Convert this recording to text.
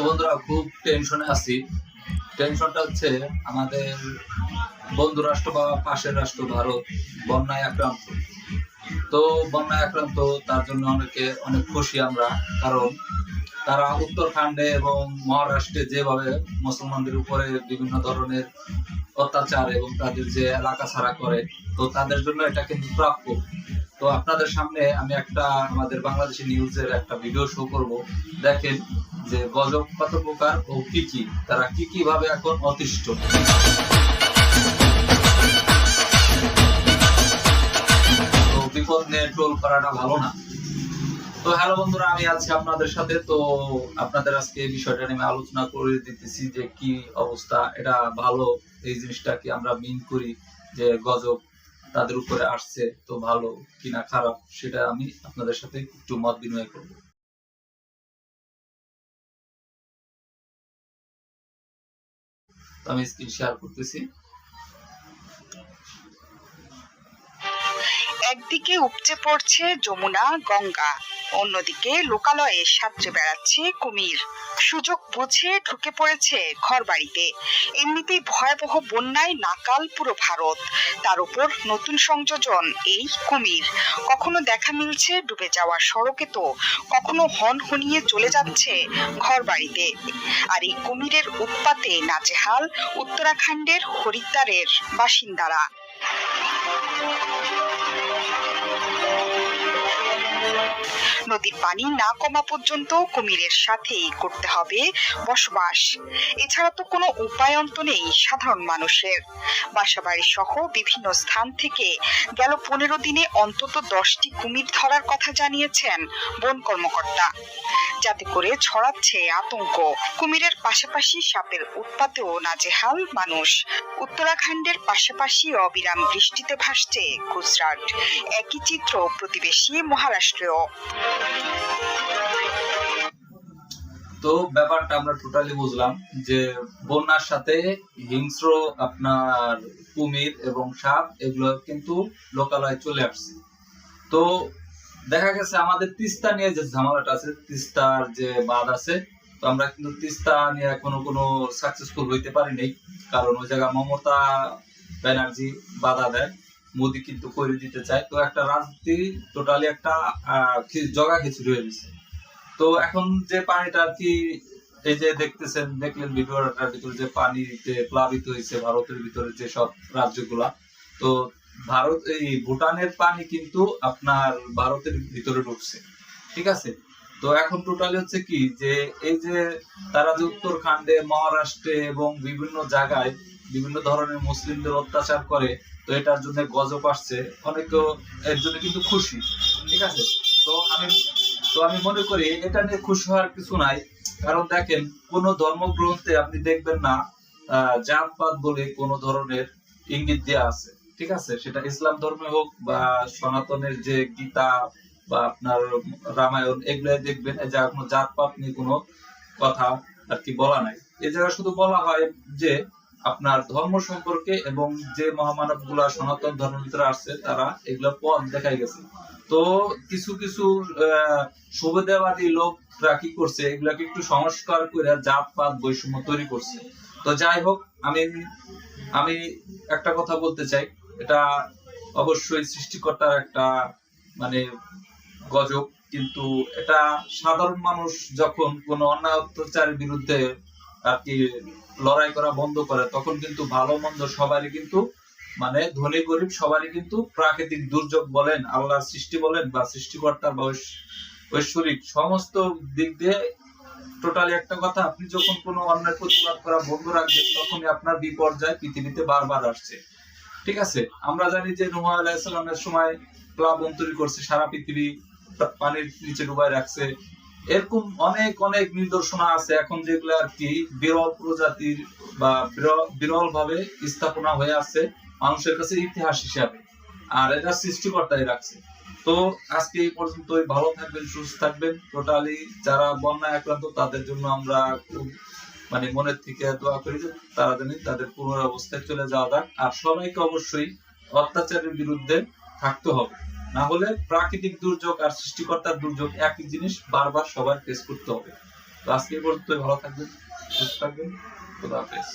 বন্ধুরা খুব টেনশনে আছি। টেনশনটা হচ্ছে আমাদের বন্ধু রাষ্ট্র বা পাশের রাষ্ট্র ভারত বন্যায় আক্রান্ত। তো বন্যায় আক্রান্ত তার জন্য অনেক খুশি আমরা, কারণ তারা উত্তরাখণ্ডে এবং মহারাষ্ট্রে যেভাবে মুসলমানদের উপরে বিভিন্ন ধরনের অত্যাচার এবং তাদের যে এলাকা ছাড়া করে, তো তাদের জন্য এটা কিন্তু প্রাপ্য। তো আপনাদের সামনে আমি একটা আমাদের বাংলাদেশি নিউজের একটা ভিডিও শো করব। দেখেন যে গজব কত প্রকার ও কি তারা কি ভাবে এখন অতিষ্ঠ। তো বিপদ নিয়ে ট্রোল করাটা ভালো না। তো হ্যালো বন্ধুরা, আমি আছি আপনাদের সাথে। তো আপনাদের আজকে এই বিষয়টা নিয়ে আলোচনা করে দিতেছি যে কি অবস্থা, এটা ভালো এই জিনিসটা কি আমরা মিন করি যে গজব তাদের উপরে আসছে, তো ভালো কিনা খারাপ সেটা আমি আপনাদের সাথে একটু মত বিনিময় করব। আমি স্ক্রিন শেয়ার করতেছি। একদিকে উপচে পড়ছে যমুনা গঙ্গা, অন্যদিকে লোকালয়ে সাঁতরে বেড়াচ্ছে কুমির। সুযোগ বুঝে ঢুকে পড়েছে ঘরবাড়িতে। এমনিতেই ভয়াবহ বন্যায় নাকাল পুরো ভারত, তার উপর নতুন সংযোজন এই কুমির। কখনো দেখা মিলছে ডুবে যাওয়া সড়কে, তো কখনো হনহনিয়ে চলে যাচ্ছে ঘরবাড়িতে। আর এই কুমিরের উৎপাতে নাজেহাল উত্তরাখণ্ডের হরিদ্বারের বাসিন্দারা। নদীর পানি না কমা পর্যন্ত কুমিরের সাথেই করতে হবে বসবাস। এছাড়া তো কোনো উপায়ন্ত নেই সাধারণ মানুষের। বাসাবাড়ি সহ বিভিন্ন স্থান থেকে গেল 15 দিনে অন্তত 10টি কুমির ধরার কথা জানিয়েছেন বন কর্মকর্তা, যাতে করে ছড়াচ্ছে আতঙ্ক। কুমিরের পাশাপাশি সাপের উৎপাতেও নাজেহাল মানুষ। উত্তরাখণ্ডের পাশাপাশি অবিরাম বৃষ্টিতে ভাসছে গুজরাট। একই চিত্র প্রতিবেশী মহারাষ্ট্রেও। তো ব্যাপারটা আমরা টোটালি বুঝলাম যে বন্যার সাথে হিংস্র আপনার কুমির এবং সাপ এগুলো কিন্তু লোকালয়ে চলে আসছে। তো দেখা গেছে আমাদের তিস্তা নিয়ে যে ঝামেলাটা আছে, তিস্তার যে বাঁধ আছে, তো আমরা কিন্তু তিস্তা নিয়ে এখনো কোনো সাকসেসফুল হইতে পারিনি, কারণ ওই জায়গা মমতা ব্যানার্জি বাধা দেয়, মোদি কিন্তু করে দিতে চায়। তো একটা রাজনীতি টোটালি একটা জগা খিচুড়ি হয়ে গেছে। তো এখন যে পানিটা আর কি, এই যে দেখলেন ভিডিওটার ভিতরে যে পানিতে প্লাবিত হয়েছে ভারতের ভিতরে যে সব রাজ্যগুলা, তো ভারত এই ভুটানের পানি কিন্তু আপনার ভারতের ভিতরে ঢুকছে, ঠিক আছে। তো এখন টোটালি হচ্ছে কি যে এই যে তারা যে উত্তরাখণ্ডে মহারাষ্ট্রে এবং বিভিন্ন জায়গায় বিভিন্ন ধরনের মুসলিমদের অত্যাচার করে, তো এটার জন্য গজব আসছে, অনেকে এর জন্য কিন্তু খুশি, ঠিক আছে। তো আমি মনে করি এটা নিয়ে খুশি হওয়ার কিছু নাই, কারণ দেখেন কোন ধর্মগ্রন্থে আপনি দেখবেন না জাতপাত বলে কোন ধরনের ইঙ্গিত দেওয়া আছে, ঠিক আছে। সেটা ইসলাম ধর্মে হোক বা সনাতনের যে গীতা বা আপনার রামায়ণ, এগুলাই দেখবেন এই জায়গায় কোনো জাতপাত নিয়ে কোনো কথা আর কি বলা নাই। এই জায়গায় শুধু বলা হয় যে আপনার ধর্ম সম্পর্কে, এবং যে মহামানব গুলা সনাতন ধর্মের ভিতরে আসছে তারা এগুলা পথ দেখাই গেছে। তো কিছু সুবিধাবাদী লোকরা কি করছে, এগুলাকে একটু সংস্কার করে জাতপাত বৈষম্য তৈরি করছে। তো যাই হোক, আমি একটা কথা বলতে চাই, এটা অবশ্যই সৃষ্টিকর্তার একটা মানে গজব, কিন্তু এটা সাধারণ মানুষ যখন কোন অন্যায় অত্যাচারের বিরুদ্ধে আর কি লড়াই করা বন্ধ করে, তখন কিন্তু ভালো মন্দ সবারই কিন্তু মানে ধনী গরিব সবারই কিন্তু প্রাকৃতিক দুর্যোগ বলেন, আল্লাহর সৃষ্টি বলেন বা সৃষ্টিকর্তার বা ঐশ্বরিক সমস্ত দিক দিয়ে টোটালি একটা কথা, আপনি যখন কোনো অন্যায় প্রতিবাদ করা বন্ধ রাখবেন, তখনই আপনার বিপর্যয় পৃথিবীতে বারবার আসছে, ঠিক আছে। আমরা জানি যে নূহ আলাইহিস সালামের সময় প্লাবন তৈরি করছে, সারা পৃথিবী পানির নিচে ডুবাই রাখছে। এরকম অনেক নিদর্শন আছে এখন, যেগুলো আর কি বিরল প্রজাতির বা বিরল ভাবে স্থাপনা হয়ে আছে মানুষের কাছে ইতিহাস হিসাবে, আর এটা সৃষ্টিকর্তাই রাখছে। তো আজকে এই পর্যন্তই। ভালো থাকবেন, সুস্থ থাকবেন। টোটালি যারা বন্যায় আক্রান্ত তাদের জন্য আমরা খুব মানে মনের থেকে দোয়া করি যে তারা জানি তাদের পুনরাবস্থায় চলে যাওয়া যাক। আর সবাইকে অবশ্যই অত্যাচারের বিরুদ্ধে থাকতে হবে, না হলে প্রাকৃতিক দুর্যোগ আর সৃষ্টিকর্তার দুর্যোগ একই জিনিস বারবার সবার ফেস করতে হবে। তো আজকে এই পর্যন্তই, ভালো থাকবেন, সুস্থ থাকবেন, খোদা হাফেজ।